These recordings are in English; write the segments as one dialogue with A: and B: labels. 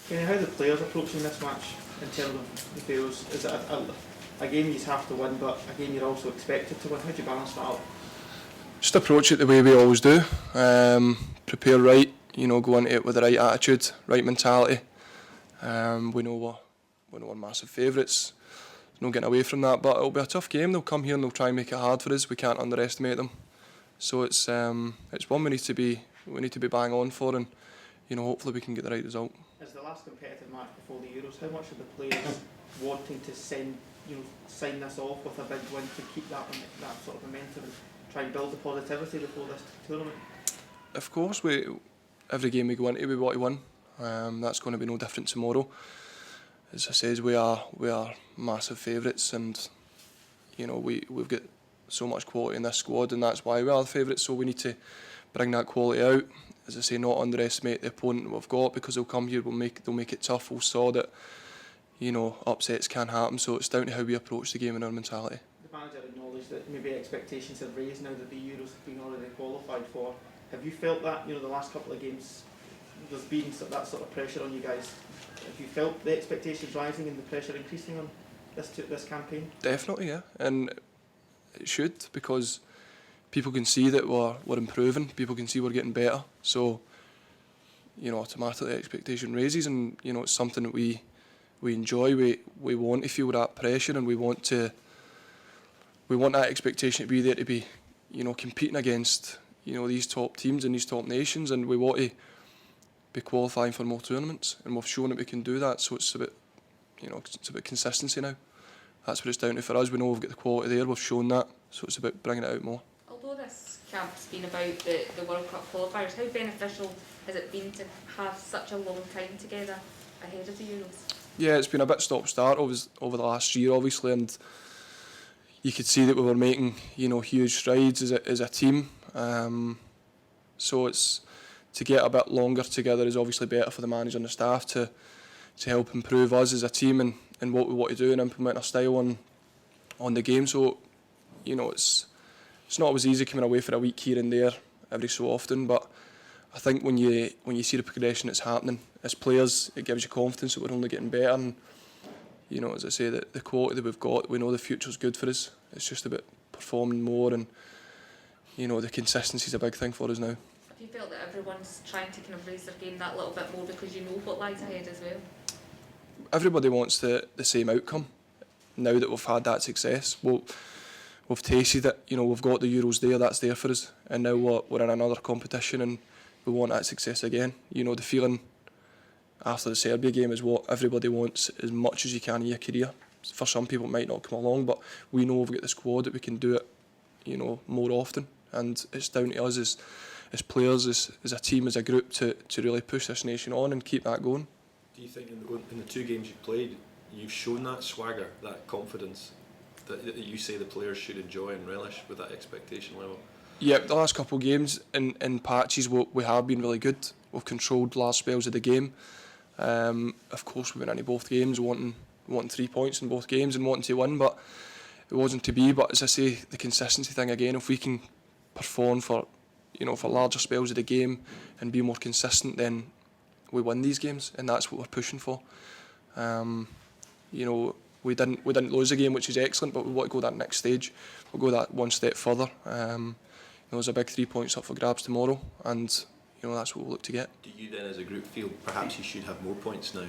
A: Kenny, how are the players approaching this match in terms of the Faroes? Is it a game you have to win, but a game you're also expected to win? How do you balance that out?
B: Just approach it the way we always do. Prepare right, go into it with the right attitude, right mentality. We know we're massive favourites. There's no getting away from that, but it'll be a tough game. They'll come here and they'll try and make it hard for us. We can't underestimate them. So it's one we need to be bang on for, and hopefully we can get the right result.
A: As the last competitive match before the Euros, how much are the players wanting to sign this off with a big win to keep that sort of momentum and try and build the positivity before this tournament?
B: Of course, every game we go into, we want to win. That's going to be no different tomorrow. As I says, we are massive favourites, and we've got so much quality in this squad, and that's why we are the favourites. So we need to bring that quality out. As I say, not underestimate the opponent we've got, because they'll come here, they'll make it tough. We'll saw that upsets can happen. So it's down to how we approach the game and our mentality.
A: The manager acknowledged that maybe expectations have raised now that the Euros have been already qualified for. Have you felt that the last couple of games there's been that sort of pressure on you guys? Have you felt the expectations rising and the pressure increasing on this campaign? Definitely,
B: yeah, and it should, because people can see that we're improving. People can see we're getting better. So automatically expectation raises, and it's something that we enjoy. We want to feel that pressure, and we want that expectation to be there, to be competing against these top teams and these top nations, and we want to be qualifying for more tournaments, and we've shown that we can do that. So it's about consistency now. That's what it's down to for us. We know we've got the quality there, we've shown that, so it's about bringing it out more.
C: Although this camp's been about the World Cup qualifiers, how beneficial has it been to have such a long time together ahead of the Euros?
B: Yeah, it's been a bit stop-start over the last year, obviously, and you could see that we were making huge strides as a team. So it's to get a bit longer together is obviously better for the manager and the staff to help improve us as a team and what we want to do and implement our style on the game. So it's not always easy coming away for a week here and there every so often, but I think when you see the progression that's happening as players, it gives you confidence that we're only getting better. And as I say, the quality that we've got, we know the future's good for us. It's just about performing more, and the consistency is a big thing for us now.
C: Have you felt that everyone's trying to kind of raise their game that little bit more because you know what lies ahead as well?
B: Everybody wants the same outcome. Now that we've had that success, we've tasted it. We've got the Euros there, that's there for us, and now we're in another competition and we want that success again. The feeling after the Serbia game is what everybody wants, as much as you can in your career. For some people it might not come along, but we know we've got the squad that we can do it more often, and it's down to us as players, as a team, as a group to really push this nation on and keep that going.
D: Do you think in the two games you've played, you've shown that swagger, that confidence that you say the players should enjoy and relish with that expectation level?
B: Yeah, the last couple of games in patches we have been really good. We've controlled large spells of the game. Of course we went into both games wanting 3 points in both games and wanting to win, but it wasn't to be. But as I say, the consistency thing again, if we can perform for larger spells of the game and be more consistent, then we win these games, and that's what we're pushing for. We didn't lose a game, which is excellent, but we want to go that next stage. We'll go that one step further. There's a big 3 points up for grabs tomorrow, and that's what we'll look to get.
D: Do you then, as a group, feel perhaps you should have more points now,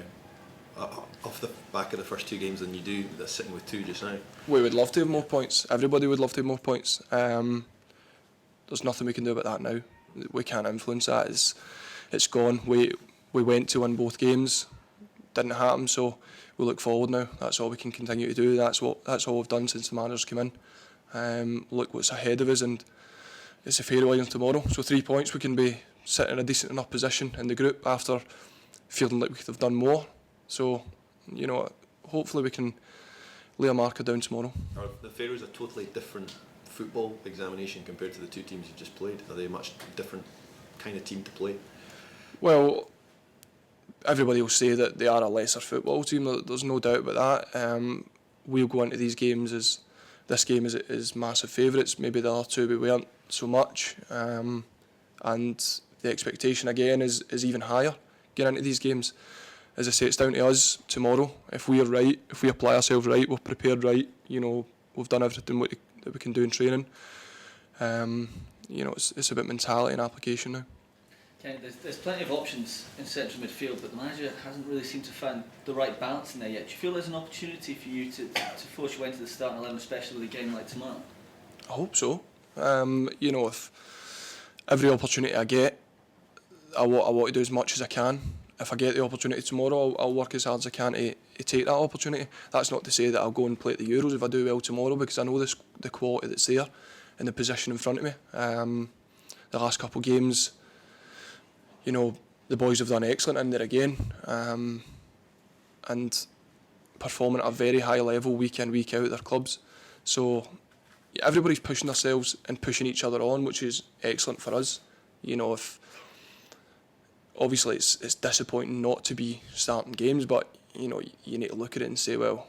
D: off the back of the first two games, than you do that's sitting with 2 just now?
B: We would love to have more points. Everybody would love to have more points. There's nothing we can do about that now. We can't influence that. It's gone. We went to win both games, didn't happen. So we look forward now. That's all we can continue to do. That's all we've done since the manager's come in. Look what's ahead of us, and it's the Faroe Islands tomorrow. So 3 points, we can be sitting in a decent enough position in the group after feeling like we could have done more. So hopefully we can lay a marker down tomorrow.
D: Are the Faroes a totally different football examination compared to the two teams you just played? Are they a much different kind of team to play?
B: Well, everybody will say that they are a lesser football team. There's no doubt about that. We'll go into these games as this game is massive favourites. Maybe the other two we weren't so much, and the expectation again is even higher getting into these games. as I say, it's down to us tomorrow. If we are right, if we apply ourselves right, we're prepared right, you know, we've done everything that we can do in training. You know, it's about mentality and application now.
E: Kenny, there's plenty of options in central midfield, but the manager hasn't really seemed to find the right balance in there yet. Do you feel there's an opportunity for you to force your way into the starting 11, especially with a game like tomorrow?
B: I hope so. You know, if every opportunity I get, I want to do as much as I can. If I get the opportunity tomorrow, I'll work as hard as I can to take that opportunity. That's not to say that I'll go and play at the Euros if I do well tomorrow, because I know the quality that's there and the position in front of me. The last couple of games, you know, the boys have done excellent in there again, and performing at a very high level week in, week out at their clubs. So yeah, everybody's pushing themselves and pushing each other on, which is excellent for us. You know, if obviously it's disappointing not to be starting games, but you know, you need to look at it and say, well,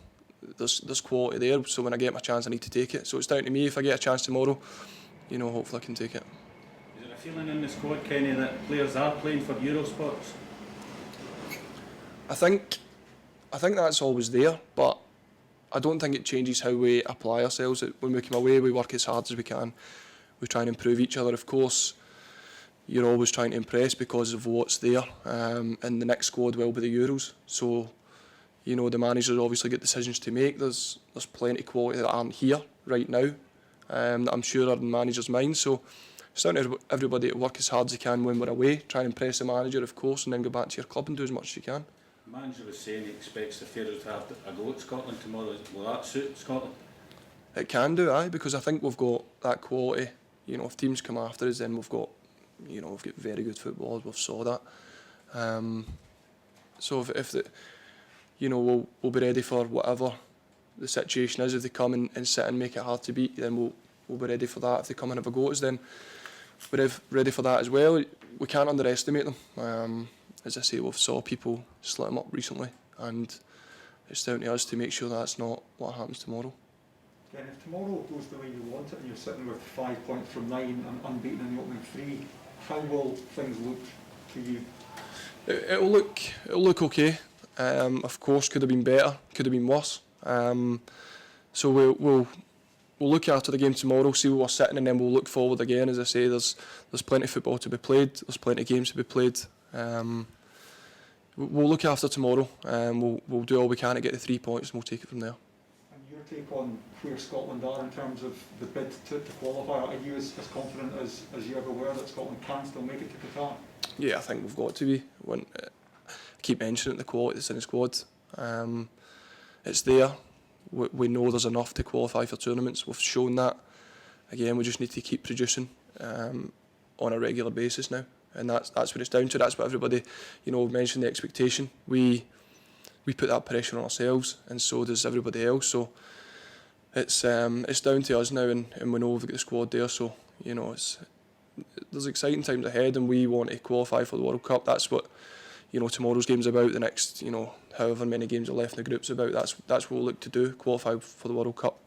B: there's quality there, so when I get my chance I need to take it. So it's down to me. If I get a chance tomorrow, you know, hopefully I can take it.
F: Is there a feeling in the squad, Kenny, that players are playing for Euro spots?
B: I think that's always there, but I don't think it changes how we apply ourselves. When we come away, we work as hard as we can. We try and improve each other. Of course, you're always trying to impress because of what's there, and the next squad will be the Euros. So, you know, the managers obviously get decisions to make. There's plenty of quality that aren't here right now, that I'm sure are in managers' minds. So it's down to everybody to work as hard as they can when we're away, try and impress the manager, of course, and then go back to your club and do as much as you can.
F: The manager was saying he expects the Faroes to have a go at Scotland tomorrow. Will that suit Scotland?
B: It can do, aye, because I think we've got that quality. You know, if teams come after us, then we've got very good footballers. We've saw that. So if the, you know, we'll be ready for whatever the situation is. If they come and sit and make it hard to beat, then we'll be ready for that. If they come and have a go at us, then we're ready for that as well. We can't underestimate them. As I say, we've saw people slit them up recently, and it's down to us to make sure that's not what happens tomorrow.
G: Again, if tomorrow goes the way you want it and you're sitting with 5 points from 9 and unbeaten in the opening 3, how will things look to you?
B: It'll look okay. Of course, could have been better, could have been worse. So we'll look after the game tomorrow, see where we're sitting, and then we'll look forward again. As I say, there's plenty of football to be played. There's plenty of games to be played. We'll look after tomorrow. We'll do all we can to get the 3 points, and we'll take it from there.
G: And your take on where Scotland are in terms of the bid to qualify? Are you as confident as you ever were that Scotland can still make it to Qatar?
B: Yeah, I think we've got to be. I keep mentioning the quality that's in the squad. It's there. We know there's enough to qualify for tournaments. We've shown that. Again, we just need to keep producing on a regular basis now, and that's what it's down to. That's what everybody, you know, mentioned the expectation. We put that pressure on ourselves, and so does everybody else. So it's down to us now, and we know we've got the squad there. So you know, there's exciting times ahead, and we want to qualify for the World Cup. That's what, you know, tomorrow's game's about. The next, you know, however many games are left in the group's about. That's what we'll look to do, qualify for the World Cup.